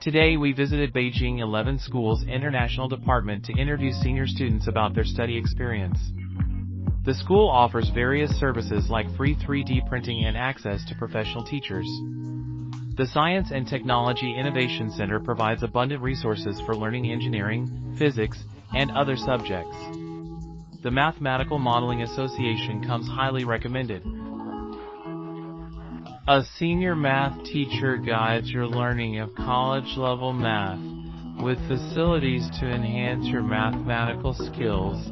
Today we visited Beijing 11 School's International Department to interview senior students about their study experience. The school offers various services like free 3D printing and access to professional teachers. The Science and Technology Innovation Center provides abundant resources for learning engineering, physics, and other subjects. The Mathematical Modeling Association comes highly recommended. A senior math teacher guides your learning of college-level math with facilities to enhance your mathematical skills,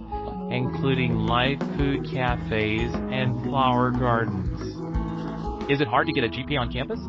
including light food cafes and flower gardens. Is it hard to get a GPA on campus?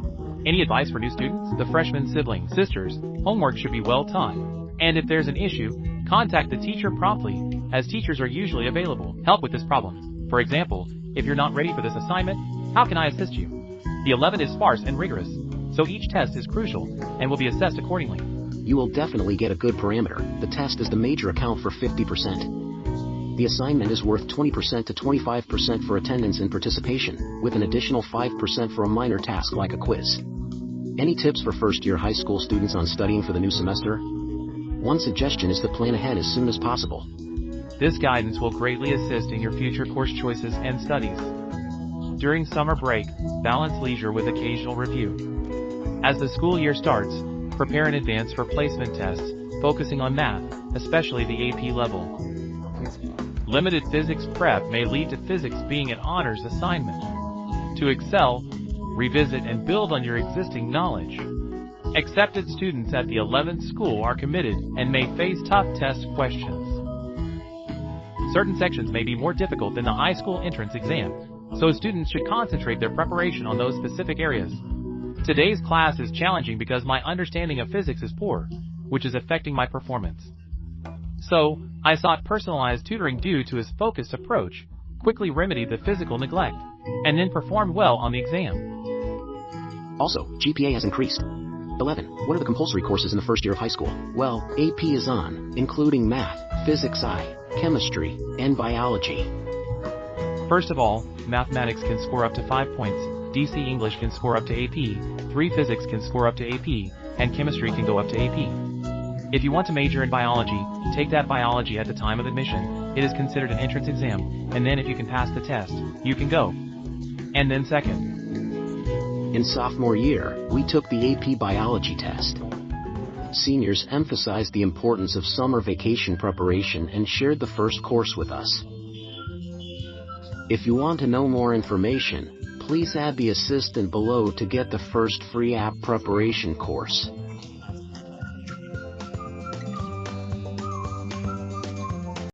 Any advice for new students? The freshman siblings, sisters, homework should be well timed. And if there's an issue, contact the teacher promptly, as teachers are usually available. Help with this problem. For example, if you're not ready for this assignment, how can I assist you? The 11 is sparse and rigorous, so each test is crucial and will be assessed accordingly. You will definitely get a good parameter. The test is the major account for 50%. The assignment is worth 20% to 25% for attendance and participation, with an additional 5% for a minor task like a quiz. Any tips for first-year high school students on studying for the new semester? One suggestion is to plan ahead as soon as possible. This guidance will greatly assist in your future course choices and studies. During summer break, balance leisure with occasional review. As the school year starts, prepare in advance for placement tests, focusing on math, especially the AP level. Limited physics prep may lead to physics being an honors assignment. To excel, revisit and build on your existing knowledge. Accepted students at the 11th school are committed and may face tough test questions. Certain sections may be more difficult than the high school entrance exam, so students should concentrate their preparation on those specific areas. Today's class is challenging because my understanding of physics is poor, which is affecting my performance. So, I sought personalized tutoring due to his focused approach, quickly remedied the physical neglect, and then performed well on the exam. Also, GPA has increased. 11. What are the compulsory courses in the first year of high school? Well, AP is on, including math, physics I, chemistry, and biology. First of all, mathematics can score up to 5 points, DC English can score up to AP, 3 physics can score up to AP, and chemistry can go up to AP. If you want to major in biology, take that biology at the time of admission. It is considered an entrance exam, and then if you can pass the test, you can go. And then second. In sophomore year, we took the AP biology test. Seniors emphasized the importance of summer vacation preparation and shared the first course with us. If you want to know more information, please add the assistant below to get the first free app preparation course.